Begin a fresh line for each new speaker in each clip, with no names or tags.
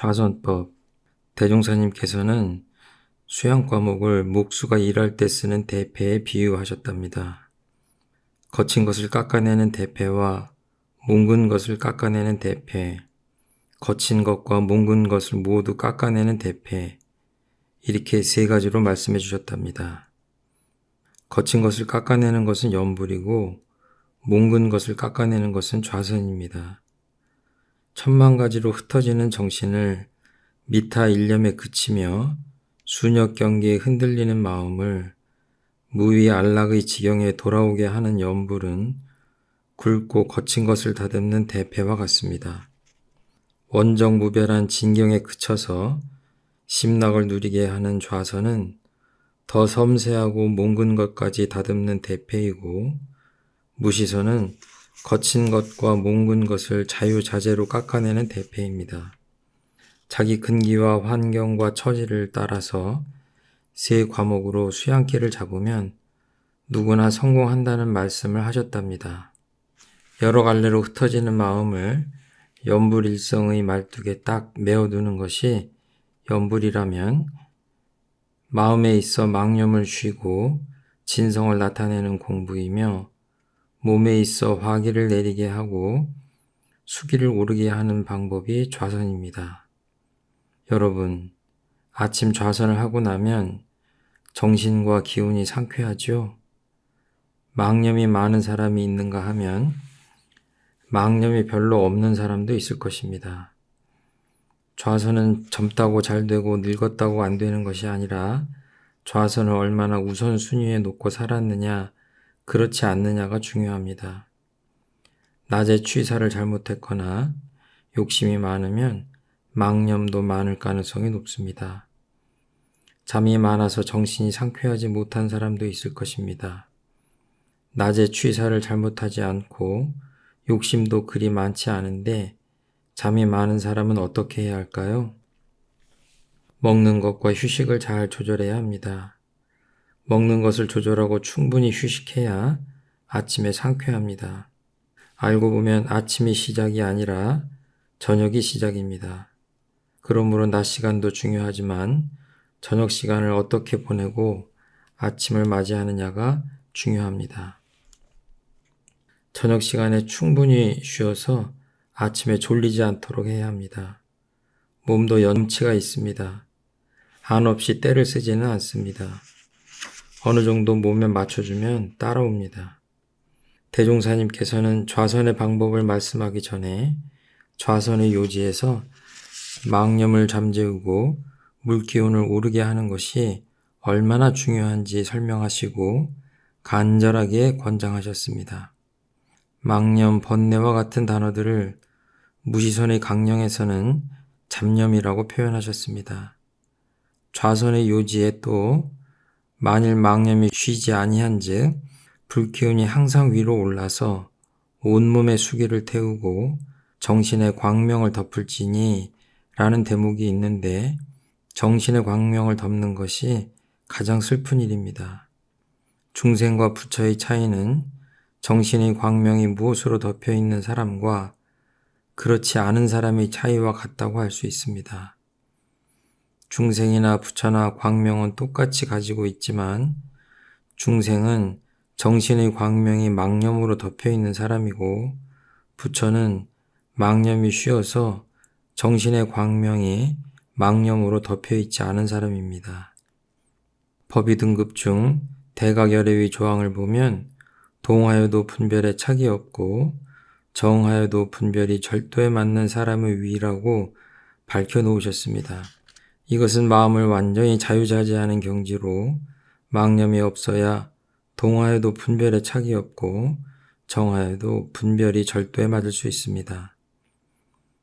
좌선법. 대종사님께서는 수양 과목을 목수가 일할 때 쓰는 대패에 비유하셨답니다. 거친 것을 깎아내는 대패와 몽근 것을 깎아내는 대패, 거친 것과 몽근 것을 모두 깎아내는 대패, 이렇게 세 가지로 말씀해 주셨답니다. 거친 것을 깎아내는 것은 염불이고 몽근 것을 깎아내는 것은 좌선입니다. 천만 가지로 흩어지는 정신을 미타 일념에 그치며 순역 경계에 흔들리는 마음을 무위 안락의 지경에 돌아오게 하는 염불은 굵고 거친 것을 다듬는 대패와 같습니다. 원정무별한 진경에 그쳐서 심락을 누리게 하는 좌선은 더 섬세하고 몽근 것까지 다듬는 대패이고, 무시선은 거친 것과 몽근 것을 자유자재로 깎아내는 대패입니다. 자기 근기와 환경과 처지를 따라서 세 과목으로 수양길을 잡으면 누구나 성공한다는 말씀을 하셨답니다. 여러 갈래로 흩어지는 마음을 염불일성의 말뚝에 딱 메어두는 것이 염불이라면, 마음에 있어 망념을 쉬고 진성을 나타내는 공부이며 몸에 있어 화기를 내리게 하고 수기를 오르게 하는 방법이 좌선입니다. 여러분, 아침 좌선을 하고 나면 정신과 기운이 상쾌하죠? 망념이 많은 사람이 있는가 하면 망념이 별로 없는 사람도 있을 것입니다. 좌선은 젊다고 잘 되고 늙었다고 안 되는 것이 아니라 좌선을 얼마나 우선순위에 놓고 살았느냐, 그렇지 않느냐가 중요합니다. 낮에 취사를 잘못했거나 욕심이 많으면 망념도 많을 가능성이 높습니다. 잠이 많아서 정신이 상쾌하지 못한 사람도 있을 것입니다. 낮에 취사를 잘못하지 않고 욕심도 그리 많지 않은데 잠이 많은 사람은 어떻게 해야 할까요? 먹는 것과 휴식을 잘 조절해야 합니다. 먹는 것을 조절하고 충분히 휴식해야 아침에 상쾌합니다. 알고 보면 아침이 시작이 아니라 저녁이 시작입니다. 그러므로 낮 시간도 중요하지만 저녁 시간을 어떻게 보내고 아침을 맞이하느냐가 중요합니다. 저녁 시간에 충분히 쉬어서 아침에 졸리지 않도록 해야 합니다. 몸도 염치가 있습니다. 한없이 때를 쓰지는 않습니다. 어느 정도 몸에 맞춰주면 따라옵니다. 대종사님께서는 좌선의 방법을 말씀하기 전에 좌선의 요지에서 망념을 잠재우고 물기운을 오르게 하는 것이 얼마나 중요한지 설명하시고 간절하게 권장하셨습니다. 망념, 번뇌와 같은 단어들을 무시선의 강령에서는 잡념이라고 표현하셨습니다. 좌선의 요지에 또 만일 망념이 쉬지 아니한즉 불기운이 항상 위로 올라서 온몸에 수기를 태우고 정신의 광명을 덮을지니 라는 대목이 있는데, 정신의 광명을 덮는 것이 가장 슬픈 일입니다. 중생과 부처의 차이는 정신의 광명이 무엇으로 덮여 있는 사람과 그렇지 않은 사람의 차이와 같다고 할 수 있습니다. 중생이나 부처나 광명은 똑같이 가지고 있지만 중생은 정신의 광명이 망념으로 덮여 있는 사람이고 부처는 망념이 쉬어서 정신의 광명이 망념으로 덮여 있지 않은 사람입니다. 법의 등급 중 대각열애의 조항을 보면 동하여도 분별에 착이 없고 정하여도 분별이 절도에 맞는 사람의 위라고 밝혀 놓으셨습니다. 이것은 마음을 완전히 자유자재하는 경지로 망념이 없어야 동하여도 분별에 착이 없고 정하여도 분별이 절도에 맞을 수 있습니다.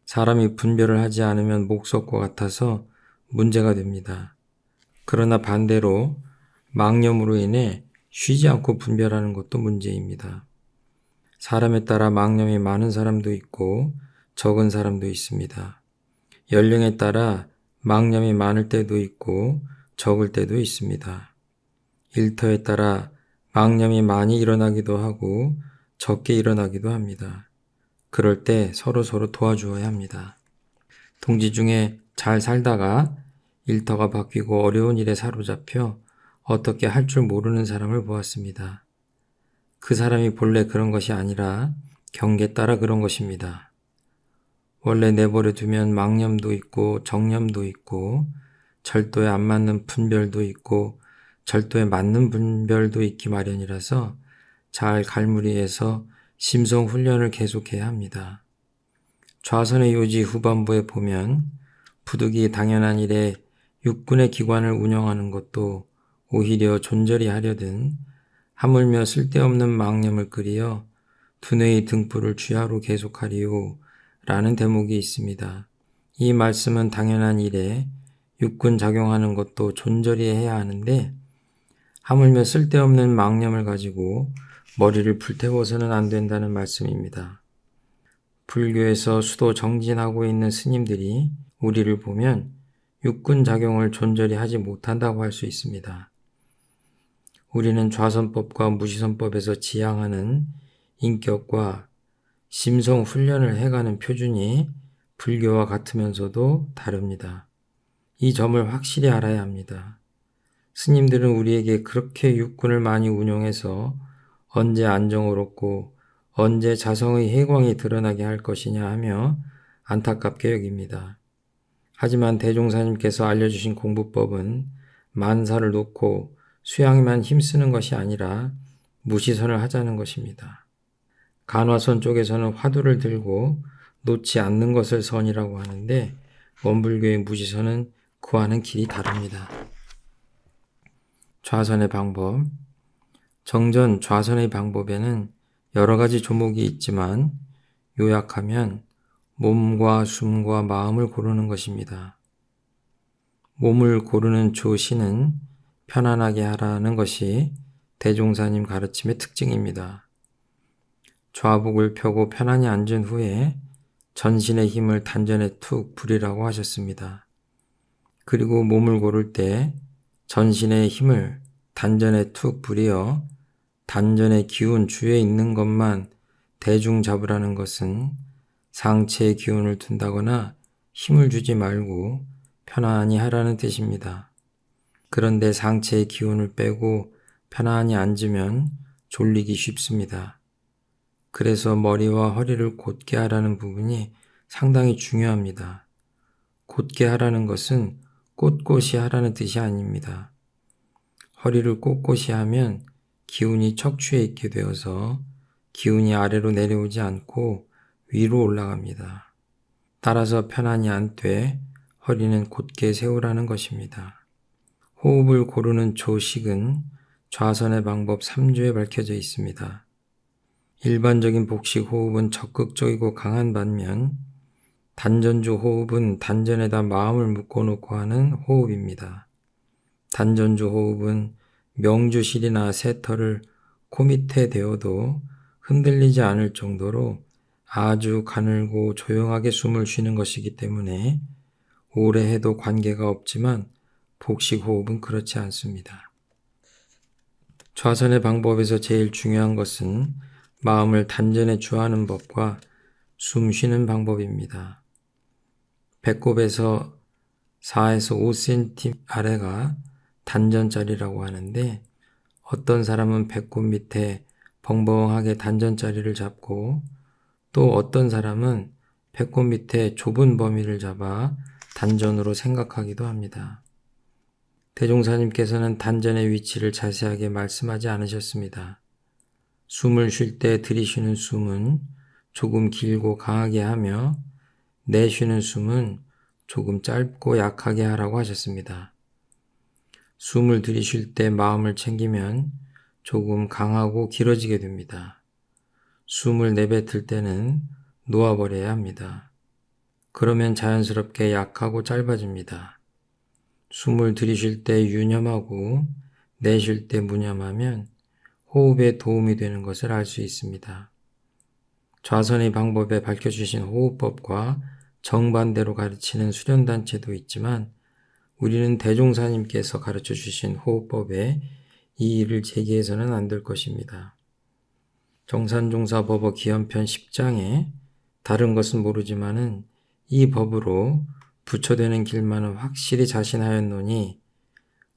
사람이 분별을 하지 않으면 목석과 같아서 문제가 됩니다. 그러나 반대로 망념으로 인해 쉬지 않고 분별하는 것도 문제입니다. 사람에 따라 망념이 많은 사람도 있고 적은 사람도 있습니다. 연령에 따라 망념이 많을 때도 있고 적을 때도 있습니다. 일터에 따라 망념이 많이 일어나기도 하고 적게 일어나기도 합니다. 그럴 때 서로 도와주어야 합니다. 동지 중에 잘 살다가 일터가 바뀌고 어려운 일에 사로잡혀 어떻게 할 줄 모르는 사람을 보았습니다. 그 사람이 본래 그런 것이 아니라 경계 따라 그런 것입니다. 원래 내버려 두면 망념도 있고 정념도 있고 절도에 안 맞는 분별도 있고 절도에 맞는 분별도 있기 마련이라서 잘 갈무리해서 심성 훈련을 계속해야 합니다. 좌선의 요지 후반부에 보면 부득이 당연한 일에 육군의 기관을 운영하는 것도 오히려 존절이 하려든 하물며 쓸데없는 망념을 끓이어 두뇌의 등불을 주야로 계속하리요 라는 대목이 있습니다. 이 말씀은 당연한 일에 육군 작용하는 것도 존절히 해야 하는데 하물며 쓸데없는 망념을 가지고 머리를 불태워서는 안 된다는 말씀입니다. 불교에서 수도 정진하고 있는 스님들이 우리를 보면 육군 작용을 존절히 하지 못한다고 할 수 있습니다. 우리는 좌선법과 무시선법에서 지향하는 인격과 심성 훈련을 해가는 표준이 불교와 같으면서도 다릅니다. 이 점을 확실히 알아야 합니다. 스님들은 우리에게 그렇게 육군을 많이 운용해서 언제 안정을 얻고 언제 자성의 해광이 드러나게 할 것이냐 하며 안타깝게 여깁니다. 하지만 대종사님께서 알려주신 공부법은 만사를 놓고 수양에만 힘쓰는 것이 아니라 무시선을 하자는 것입니다. 간화선 쪽에서는 화두를 들고 놓지 않는 것을 선이라고 하는데 원불교의 무시선은 그와는 길이 다릅니다. 좌선의 방법. 정전 좌선의 방법에는 여러 가지 조목이 있지만 요약하면 몸과 숨과 마음을 고르는 것입니다. 몸을 고르는 조시는 편안하게 하라는 것이 대종사님 가르침의 특징입니다. 좌복을 펴고 편안히 앉은 후에 전신의 힘을 단전에 툭 부리라고 하셨습니다. 그리고 몸을 고를 때 전신의 힘을 단전에 툭 부리어 단전의 기운 주에 있는 것만 대중 잡으라는 것은 상체의 기운을 둔다거나 힘을 주지 말고 편안히 하라는 뜻입니다. 그런데 상체의 기운을 빼고 편안히 앉으면 졸리기 쉽습니다. 그래서 머리와 허리를 곧게 하라는 부분이 상당히 중요합니다. 곧게 하라는 것은 꼿꼿이 하라는 뜻이 아닙니다. 허리를 꼿꼿이 하면 기운이 척추에 있게 되어서 기운이 아래로 내려오지 않고 위로 올라갑니다. 따라서 편안히 앉되 허리는 곧게 세우라는 것입니다. 호흡을 고르는 조식은 좌선의 방법 3조에 밝혀져 있습니다. 일반적인 복식 호흡은 적극적이고 강한 반면 단전주 호흡은 단전에다 마음을 묶어놓고 하는 호흡입니다. 단전주 호흡은 명주실이나 새털을 코 밑에 대어도 흔들리지 않을 정도로 아주 가늘고 조용하게 숨을 쉬는 것이기 때문에 오래 해도 관계가 없지만 복식 호흡은 그렇지 않습니다. 좌선의 방법에서 제일 중요한 것은 마음을 단전에 주하는 법과 숨 쉬는 방법입니다. 배꼽에서 4에서 5cm 아래가 단전자리라고 하는데 어떤 사람은 배꼽 밑에 벙벙하게 단전자리를 잡고 또 어떤 사람은 배꼽 밑에 좁은 범위를 잡아 단전으로 생각하기도 합니다. 대종사님께서는 단전의 위치를 자세하게 말씀하지 않으셨습니다. 숨을 쉴 때 들이쉬는 숨은 조금 길고 강하게 하며 내쉬는 숨은 조금 짧고 약하게 하라고 하셨습니다. 숨을 들이쉴 때 마음을 챙기면 조금 강하고 길어지게 됩니다. 숨을 내뱉을 때는 놓아버려야 합니다. 그러면 자연스럽게 약하고 짧아집니다. 숨을 들이쉴 때 유념하고 내쉴 때 무념하면 호흡에 도움이 되는 것을 알 수 있습니다. 좌선의 방법에 밝혀주신 호흡법과 정반대로 가르치는 수련단체도 있지만 우리는 대종사님께서 가르쳐주신 호흡법에 이의를 제기해서는 안 될 것입니다. 정산종사법어 기원편 10장에 다른 것은 모르지만은 이 법으로 부처되는 길만은 확실히 자신하였노니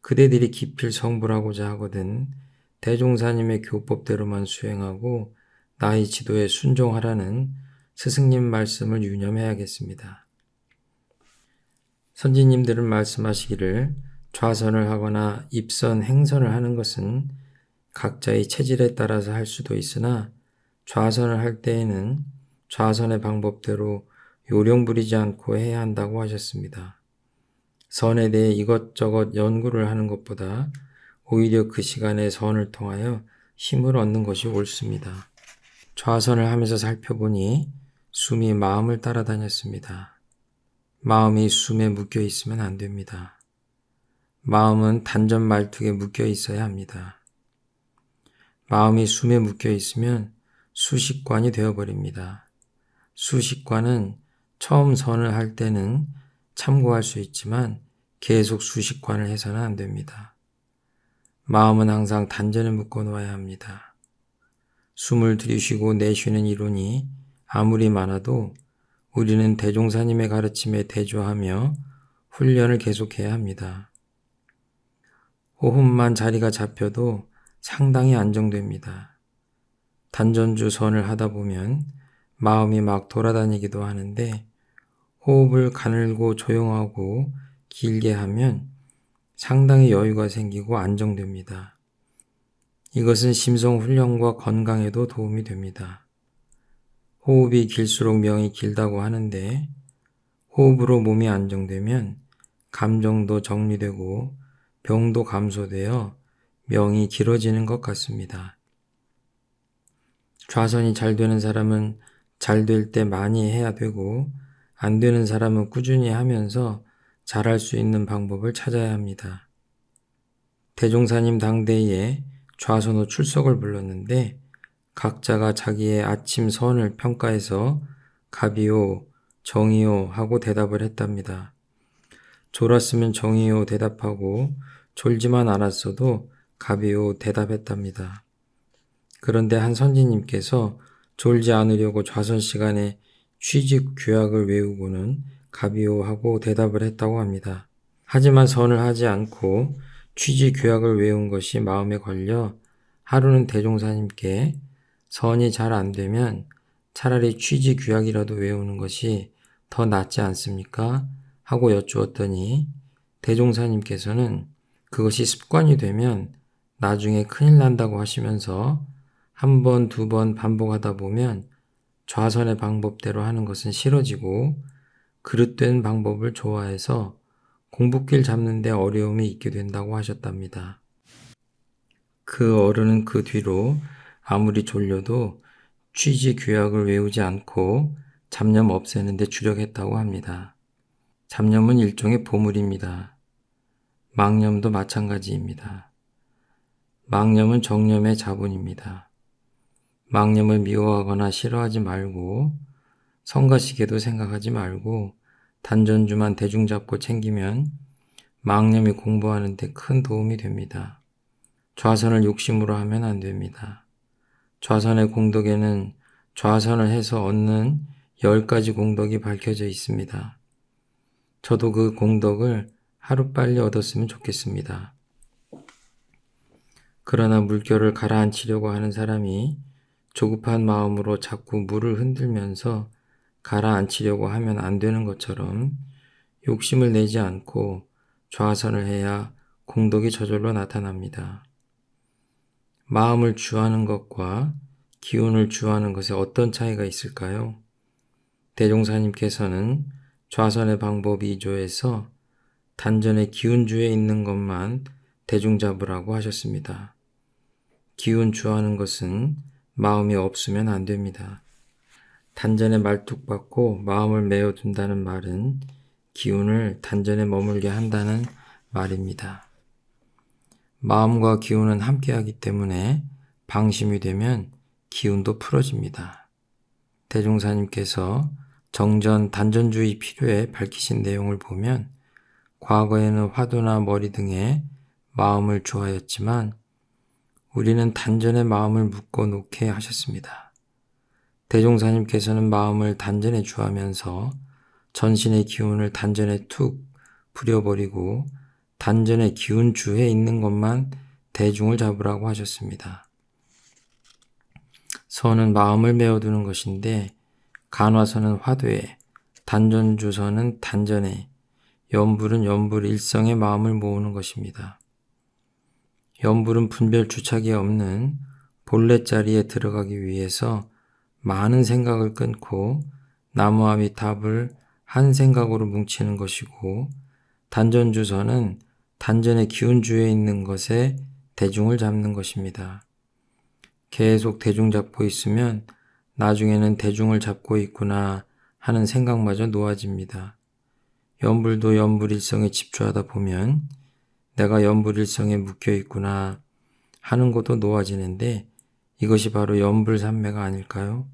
그대들이 기필 성불하고자 하거든 대종사님의 교법대로만 수행하고 나의 지도에 순종하라는 스승님 말씀을 유념해야겠습니다. 선지님들은 말씀하시기를 좌선을 하거나 입선, 행선을 하는 것은 각자의 체질에 따라서 할 수도 있으나 좌선을 할 때에는 좌선의 방법대로 요령 부리지 않고 해야 한다고 하셨습니다. 선에 대해 이것저것 연구를 하는 것보다 오히려 그 시간에 선을 통하여 힘을 얻는 것이 옳습니다. 좌선을 하면서 살펴보니 숨이 마음을 따라다녔습니다. 마음이 숨에 묶여 있으면 안 됩니다. 마음은 단전 말뚝에 묶여 있어야 합니다. 마음이 숨에 묶여 있으면 수식관이 되어버립니다. 수식관은 처음 선을 할 때는 참고할 수 있지만 계속 수식관을 해서는 안 됩니다. 마음은 항상 단전에 묶어 놓아야 합니다. 숨을 들이쉬고 내쉬는 이론이 아무리 많아도 우리는 대종사님의 가르침에 대조하며 훈련을 계속해야 합니다. 호흡만 자리가 잡혀도 상당히 안정됩니다. 단전주 선을 하다 보면 마음이 막 돌아다니기도 하는데 호흡을 가늘고 조용하고 길게 하면 상당히 여유가 생기고 안정됩니다. 이것은 심성 훈련과 건강에도 도움이 됩니다. 호흡이 길수록 명이 길다고 하는데 호흡으로 몸이 안정되면 감정도 정리되고 병도 감소되어 명이 길어지는 것 같습니다. 좌선이 잘 되는 사람은 잘 될 때 많이 해야 되고 안 되는 사람은 꾸준히 하면서 잘할 수 있는 방법을 찾아야 합니다. 대종사님 당대에 좌선호 출석을 불렀는데 각자가 자기의 아침 선을 평가해서 갑이요, 정이요 하고 대답을 했답니다. 졸았으면 정이요 대답하고 졸지만 않았어도 갑이요 대답했답니다. 그런데 한 선지님께서 졸지 않으려고 좌선 시간에 취직 규약을 외우고는 갑이요 하고 대답을 했다고 합니다. 하지만 선을 하지 않고 취직 규약을 외운 것이 마음에 걸려 하루는 대종사님께 선이 잘 안 되면 차라리 취직 규약이라도 외우는 것이 더 낫지 않습니까? 하고 여쭈었더니 대종사님께서는 그것이 습관이 되면 나중에 큰일 난다고 하시면서 한 번, 두 번 반복하다 보면 좌선의 방법대로 하는 것은 싫어지고 그릇된 방법을 좋아해서 공부길 잡는 데 어려움이 있게 된다고 하셨답니다. 그 어른은 그 뒤로 아무리 졸려도 취지 규약을 외우지 않고 잡념 없애는 데 주력했다고 합니다. 잡념은 일종의 보물입니다. 망념도 마찬가지입니다. 망념은 정념의 자본입니다. 망념을 미워하거나 싫어하지 말고 성가시게도 생각하지 말고 단전주만 대중 잡고 챙기면 망념이 공부하는 데 큰 도움이 됩니다. 좌선을 욕심으로 하면 안 됩니다. 좌선의 공덕에는 좌선을 해서 얻는 10가지 공덕이 밝혀져 있습니다. 저도 그 공덕을 하루빨리 얻었으면 좋겠습니다. 그러나 물결을 가라앉히려고 하는 사람이 조급한 마음으로 자꾸 물을 흔들면서 가라앉히려고 하면 안 되는 것처럼 욕심을 내지 않고 좌선을 해야 공덕이 저절로 나타납니다. 마음을 주하는 것과 기운을 주하는 것에 어떤 차이가 있을까요? 대종사님께서는 좌선의 방법 2조에서 단전의 기운주에 있는 것만 대중 잡으라고 하셨습니다. 기운 주하는 것은 마음이 없으면 안 됩니다. 단전에 말뚝박고 마음을 메어둔다는 말은 기운을 단전에 머물게 한다는 말입니다. 마음과 기운은 함께하기 때문에 방심이 되면 기운도 풀어집니다. 대종사님께서 정전 단전주의 필요에 밝히신 내용을 보면 과거에는 화두나 머리 등에 마음을 주하였지만 우리는 단전에 마음을 묶어 놓게 하셨습니다. 대종사님께서는 마음을 단전에 주하면서 전신의 기운을 단전에 툭 부려버리고 단전의 기운 주에 있는 것만 대중을 잡으라고 하셨습니다. 선은 마음을 메워두는 것인데 간화선은 화두에, 단전주선은 단전에, 염불은 염불 일성의 마음을 모으는 것입니다. 염불은 분별 주착이 없는 본래 자리에 들어가기 위해서 많은 생각을 끊고 나무아미탑을 한 생각으로 뭉치는 것이고, 단전주선은 단전의 기운주에 있는 것에 대중을 잡는 것입니다. 계속 대중 잡고 있으면 나중에는 대중을 잡고 있구나 하는 생각마저 놓아집니다. 염불도 염불일성에 집중하다 보면 내가 염불일성에 묶여 있구나 하는 것도 놓아지는데 이것이 바로 염불삼매가 아닐까요?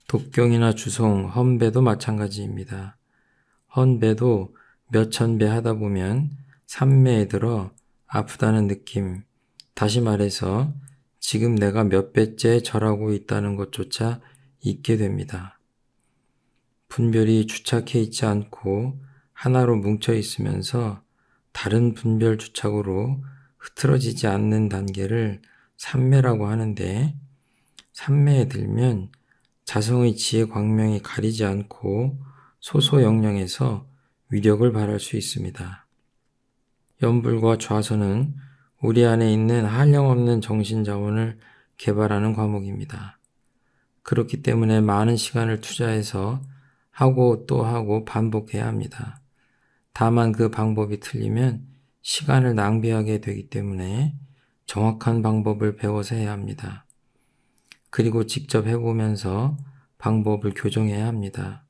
독경이나 주송, 헌배도 마찬가지입니다. 헌배도 몇천 배 하다 보면 삼매에 들어 아프다는 느낌, 다시 말해서 지금 내가 몇 배째 절하고 있다는 것조차 잊게 됩니다. 분별이 주착해 있지 않고 하나로 뭉쳐 있으면서 다른 분별 주착으로 흐트러지지 않는 단계를 삼매라고 하는데, 삼매에 들면 자성의 지혜 광명이 가리지 않고 소소영령에서 위력을 발할 수 있습니다. 염불과 좌선은 우리 안에 있는 한량없는 정신자원을 개발하는 과목입니다. 그렇기 때문에 많은 시간을 투자해서 하고 또 하고 반복해야 합니다. 다만 그 방법이 틀리면 시간을 낭비하게 되기 때문에 정확한 방법을 배워서 해야 합니다. 그리고 직접 해보면서 방법을 교정해야 합니다.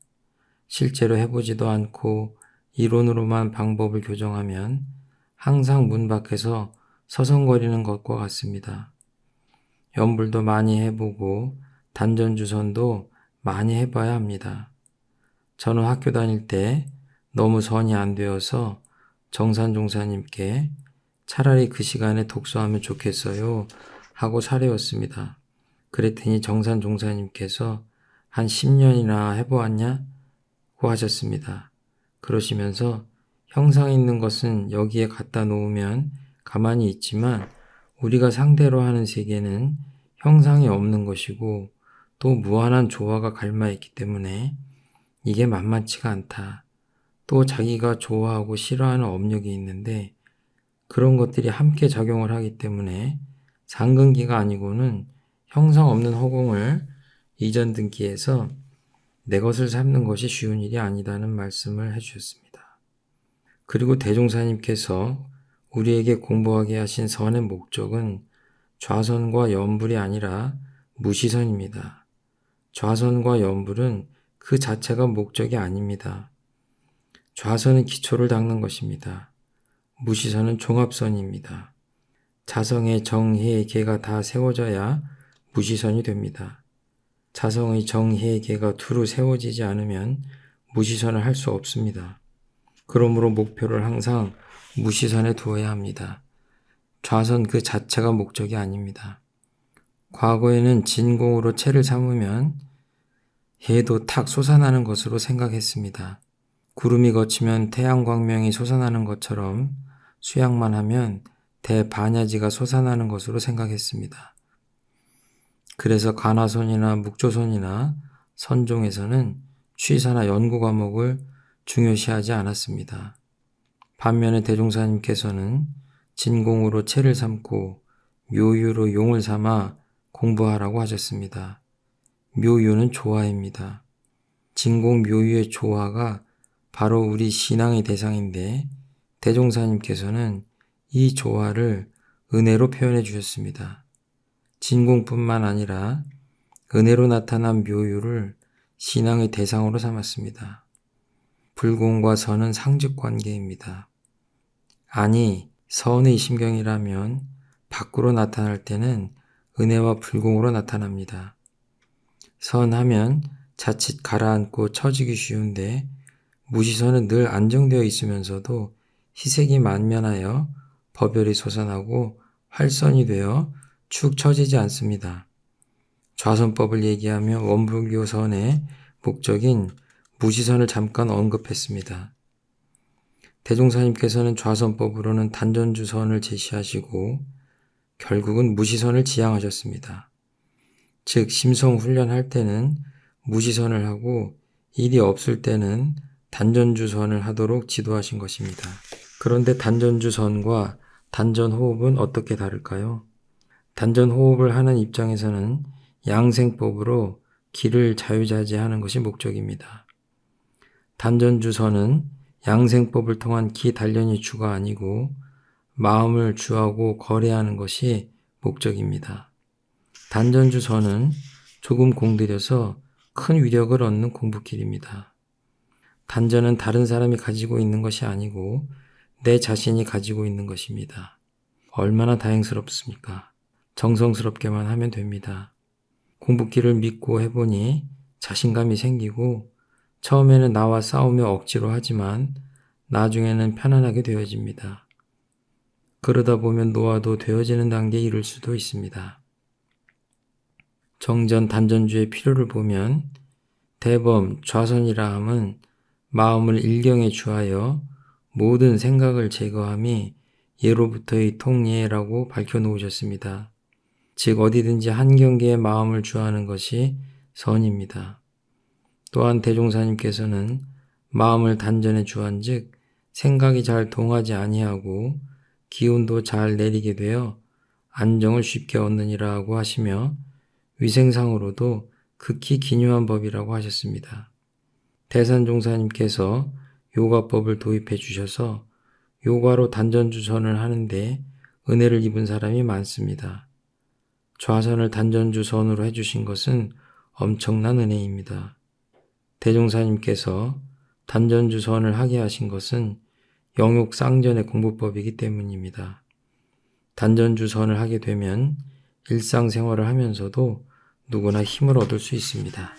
실제로 해보지도 않고 이론으로만 방법을 교정하면 항상 문 밖에서 서성거리는 것과 같습니다. 염불도 많이 해보고 단전주선도 많이 해봐야 합니다. 저는 학교 다닐 때 너무 선이 안 되어서 정산종사님께 차라리 그 시간에 독서하면 좋겠어요 하고 사례였습니다. 그랬더니 정산종사님께서 한 10년이나 해보았냐고 하셨습니다. 그러시면서 형상 있는 것은 여기에 갖다 놓으면 가만히 있지만 우리가 상대로 하는 세계는 형상이 없는 것이고 또 무한한 조화가 갈마 있기 때문에 이게 만만치가 않다. 또 자기가 좋아하고 싫어하는 업력이 있는데 그런 것들이 함께 작용을 하기 때문에 상근기가 아니고는 형상 없는 허공을 이전 등기에서 내 것을 삼는 것이 쉬운 일이 아니다는 말씀을 해주셨습니다. 그리고 대종사님께서 우리에게 공부하게 하신 선의 목적은 좌선과 염불이 아니라 무시선입니다. 좌선과 염불은 그 자체가 목적이 아닙니다. 좌선은 기초를 닦는 것입니다. 무시선은 종합선입니다. 자성의 정해 계가 다 세워져야 무시선이 됩니다. 자성의 정해 계가 두루 세워지지 않으면 무시선을 할 수 없습니다. 그러므로 목표를 항상 무시선에 두어야 합니다. 좌선 그 자체가 목적이 아닙니다. 과거에는 진공으로 채를 삼으면 해도 탁 솟아나는 것으로 생각했습니다. 구름이 걷히면 태양광명이 솟아나는 것처럼 수양만 하면 대반야지가 솟아나는 것으로 생각했습니다. 그래서 간화선이나 묵조선이나 선종에서는 취사나 연구 과목을 중요시하지 않았습니다. 반면에 대종사님께서는 진공으로 채를 삼고 묘유로 용을 삼아 공부하라고 하셨습니다. 묘유는 조화입니다. 진공 묘유의 조화가 바로 우리 신앙의 대상인데 대종사님께서는 이 조화를 은혜로 표현해 주셨습니다. 진공뿐만 아니라 은혜로 나타난 묘유를 신앙의 대상으로 삼았습니다. 불공과 선은 상직관계입니다. 아니, 선의 심경이라면 밖으로 나타날 때는 은혜와 불공으로 나타납니다. 선하면 자칫 가라앉고 처지기 쉬운데 무시선은 늘 안정되어 있으면서도 희색이 만면하여 법열이 솟아나고 활선이 되어 축 처지지 않습니다. 좌선법을 얘기하며 원불교선의 목적인 무시선을 잠깐 언급했습니다. 대종사님께서는 좌선법으로는 단전주선을 제시하시고 결국은 무시선을 지향하셨습니다. 즉 심성훈련할 때는 무시선을 하고 일이 없을 때는 단전주선을 하도록 지도하신 것입니다. 그런데 단전주선과 단전호흡은 어떻게 다를까요? 단전호흡을 하는 입장에서는 양생법으로 기를 자유자재하는 것이 목적입니다. 단전주선은 양생법을 통한 기 단련이 주가 아니고 마음을 주하고 거래하는 것이 목적입니다. 단전주선은 조금 공들여서 큰 위력을 얻는 공부길입니다. 단전은 다른 사람이 가지고 있는 것이 아니고 내 자신이 가지고 있는 것입니다. 얼마나 다행스럽습니까? 정성스럽게만 하면 됩니다. 공부길을 믿고 해보니 자신감이 생기고 처음에는 나와 싸우며 억지로 하지만 나중에는 편안하게 되어집니다. 그러다 보면 노화도 되어지는 단계에 이를 수도 있습니다. 정전 단전주의 필요를 보면 대범 좌선이라 함은 마음을 일경에 주하여 모든 생각을 제거함이 예로부터의 통예라고 밝혀놓으셨습니다. 즉 어디든지 한 경계에 마음을 주하는 것이 선입니다. 또한 대종사님께서는 마음을 단전에 주한즉 생각이 잘 동하지 아니하고 기운도 잘 내리게 되어 안정을 쉽게 얻느니라고 하시며 위생상으로도 극히 기묘한 법이라고 하셨습니다. 대산종사님께서 요가법을 도입해 주셔서 요가로 단전주선을 하는데 은혜를 입은 사람이 많습니다. 좌선을 단전주선으로 해주신 것은 엄청난 은혜입니다. 대종사님께서 단전주선을 하게 하신 것은 영육쌍전의 공부법이기 때문입니다. 단전주선을 하게 되면 일상생활을 하면서도 누구나 힘을 얻을 수 있습니다.